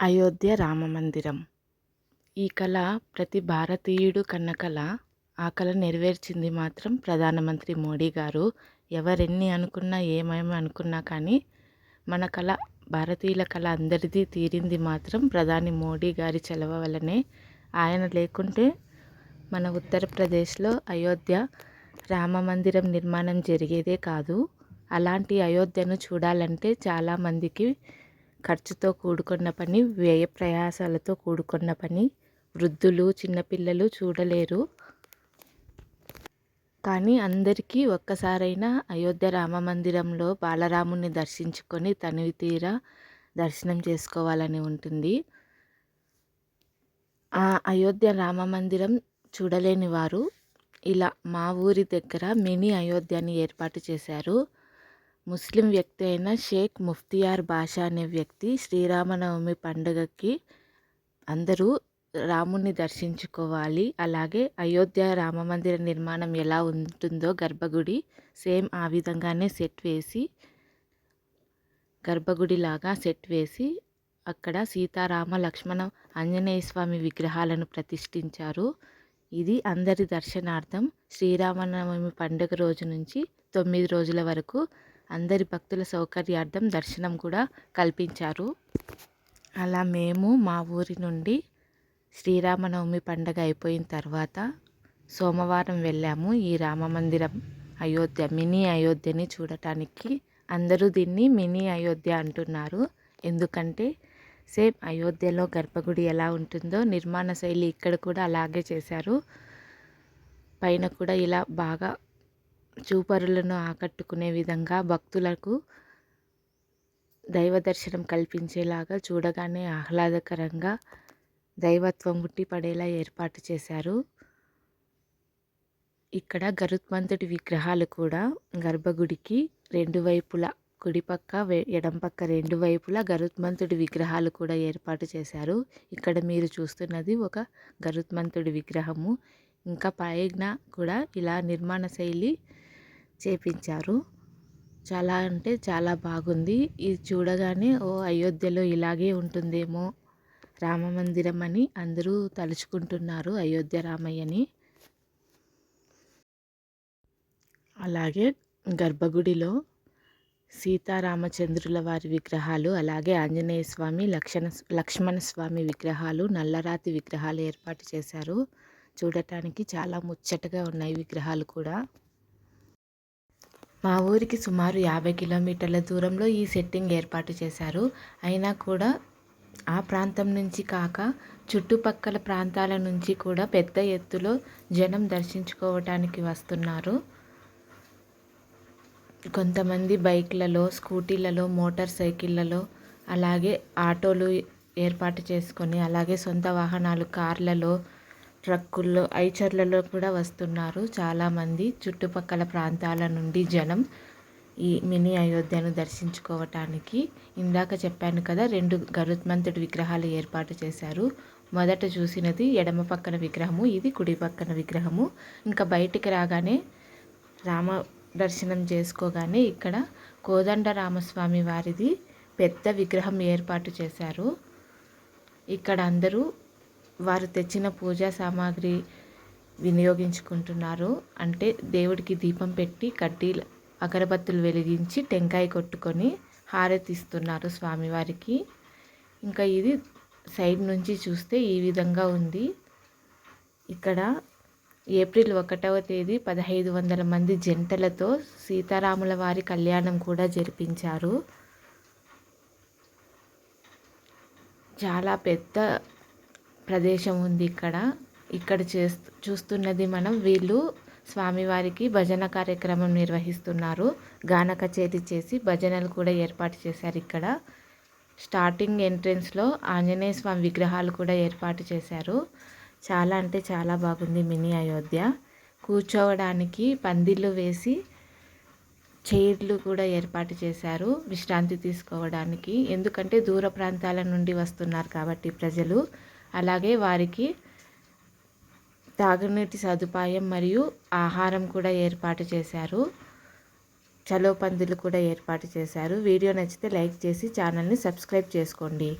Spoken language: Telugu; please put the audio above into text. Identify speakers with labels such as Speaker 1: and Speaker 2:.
Speaker 1: అయోధ్య రామమందిరం. ఈ కళ ప్రతి భారతీయుడు కన్న కళ. ఆ కళ నెరవేర్చింది మాత్రం ప్రధానమంత్రి మోడీ గారు. ఎవరెన్ని అనుకున్నా ఏమేమి అనుకున్నా కానీ మన కళ, భారతీయుల కళ అందరిది తీరింది మాత్రం ప్రధాని మోడీ గారి చలవ వల్లనే. ఆయన లేకుంటే మన ఉత్తరప్రదేశ్లో అయోధ్య రామమందిరం నిర్మాణం జరిగేదే కాదు. అలాంటి అయోధ్యను చూడాలంటే చాలామందికి ఖర్చుతో కూడుకున్న పని, వ్యయ ప్రయాసాలతో కూడుకున్న పని. వృద్ధులు, చిన్నపిల్లలు చూడలేరు. కానీ అందరికీ ఒక్కసారైనా అయోధ్య రామమందిరంలో బాలరాముని దర్శించుకొని తనివి తీరా దర్శనం చేసుకోవాలని ఉంటుంది. ఆ అయోధ్య రామమందిరం చూడలేని వారు ఇలా మా ఊరి దగ్గర మినీ అయోధ్యని ఏర్పాటు చేశారు. ముస్లిం వ్యక్తి అయిన షేక్ ముఫ్తియార్ బాషా అనే వ్యక్తి శ్రీరామనవమి పండుగకి అందరూ రాముని దర్శించుకోవాలి, అలాగే అయోధ్య రామమందిర నిర్మాణం ఎలా ఉంటుందో గర్భగుడి సేమ్ ఆ విధంగానే గర్భగుడిలాగా సెట్ వేసి అక్కడ సీతారామ లక్ష్మణ ఆంజనేయ స్వామి విగ్రహాలను ప్రతిష్ఠించారు. ఇది అందరి దర్శనార్థం శ్రీరామనవమి పండుగ రోజు నుంచి 9 రోజుల వరకు అందరి భక్తుల సౌకర్యార్థం దర్శనం కూడా కల్పించారు. అలా మేము మా ఊరి నుండి శ్రీరామనవమి పండుగ అయిపోయిన తర్వాత సోమవారం వెళ్ళాము ఈ రామమందిరం అయోధ్య, మినీ అయోధ్యని చూడటానికి. అందరూ దీన్ని మినీ అయోధ్య అంటున్నారు. ఎందుకంటే సేమ్ అయోధ్యలో గర్భగుడి ఎలా ఉంటుందో నిర్మాణ శైలి ఇక్కడ కూడా అలాగే చేశారు. పైన కూడా ఇలా బాగా చూపరులను ఆకట్టుకునే విధంగా భక్తులకు దైవ దర్శనం కల్పించేలాగా, చూడగానే ఆహ్లాదకరంగా దైవత్వం ఉట్టిపడేలా ఏర్పాటు చేశారు. ఇక్కడ గరుత్మంతుడి విగ్రహాలు కూడా గర్భగుడికి రెండు వైపులా, కుడిపక్క ఎడంపక్క రెండు వైపులా గరుత్మంతుడి విగ్రహాలు కూడా ఏర్పాటు చేశారు. ఇక్కడ మీరు చూస్తున్నది ఒక గరుత్మంతుడి విగ్రహము. ఇంకా పైన కూడా ఇలా నిర్మాణ శైలి చేపించారు. చాలా అంటే చాలా బాగుంది. ఇది చూడగానే అయోధ్యలో ఇలాగే ఉంటుందేమో రామమందిరం అని అందరూ తలుచుకుంటున్నారు అయోధ్య రామయ్యని. అలాగే గర్భగుడిలో సీతారామచంద్రుల వారి విగ్రహాలు, అలాగే ఆంజనేయ స్వామి, లక్ష్మణ స్వామి విగ్రహాలు, నల్లరాతి విగ్రహాలు ఏర్పాటు చేశారు. చూడటానికి చాలా ముచ్చటగా ఉన్నాయి విగ్రహాలు కూడా. మా ఊరికి సుమారు 50 కిలోమీటర్ల దూరంలో ఈ సెట్టింగ్ ఏర్పాటు చేశారు. అయినా కూడా ఆ ప్రాంతం నుంచి కాక చుట్టుపక్కల ప్రాంతాల నుంచి కూడా పెద్ద ఎత్తులో జనం దర్శించుకోవటానికి వస్తున్నారు. కొంతమంది బైక్లలో, స్కూటీలలో, మోటార్ సైకిళ్ళలో, అలాగే ఆటోలు ఏర్పాటు చేసుకొని, అలాగే సొంత వాహనాలు కార్లలో, ట్రక్కుల్లో, ఐచర్లలో కూడా వస్తున్నారు చాలామంది. చుట్టుపక్కల ప్రాంతాల నుండి జనం ఈ మినీ అయోధ్యను దర్శించుకోవటానికి. ఇందాక చెప్పాను కదా, 2 గరుత్మంతుడి విగ్రహాలు ఏర్పాటు చేశారు. మొదట చూసినది ఎడమ పక్కన విగ్రహము, ఇది కుడి పక్కన విగ్రహము. ఇంకా బయటికి రాగానే రామ దర్శనం చేసుకోగానే ఇక్కడ కోదండ రామస్వామి వారిది పెద్ద విగ్రహం ఏర్పాటు చేశారు. ఇక్కడ అందరూ వారు తెచ్చిన పూజా సామాగ్రి వినియోగించుకుంటున్నారు. అంటే దేవుడికి దీపం పెట్టి కడ్డీలు, అగరబత్తులు వెలిగించి టెంకాయ కొట్టుకొని హారతిస్తున్నారు స్వామివారికి. ఇంకా ఇది సైడ్ నుంచి చూస్తే ఈ విధంగా ఉంది. ఇక్కడ ఏప్రిల్ 1వ తేదీ 1500 మంది జంటలతో సీతారాముల వారి కళ్యాణం కూడా జరిపించారు. చాలా పెద్ద ప్రదేశం ఉంది ఇక్కడ. చూస్తున్నది మనం, వీళ్ళు స్వామివారికి భజన కార్యక్రమం నిర్వహిస్తున్నారు. గాన కచేరీ చేసి భజనలు కూడా ఏర్పాటు చేశారు. ఇక్కడ స్టార్టింగ్ ఎంట్రెన్స్లో ఆంజనేయ స్వామి విగ్రహాలు కూడా ఏర్పాటు చేశారు. చాలా అంటే చాలా బాగుంది మినీ అయోధ్య. కూర్చోవడానికి పందిళ్ళు వేసి చైర్లు కూడా ఏర్పాటు చేశారు విశ్రాంతి తీసుకోవడానికి. ఎందుకంటే దూర ప్రాంతాల నుండి వస్తున్నారు కాబట్టి ప్రజలు. అలాగే వారికి తాగునీటి సదుపాయం మరియు ఆహారం కూడా ఏర్పాటు చేశారు. చలో పందిళ్ళు కూడా ఏర్పాటు చేశారు. వీడియో నచ్చితే లైక్ చేసి ఛానల్ని సబ్స్క్రైబ్ చేసుకోండి.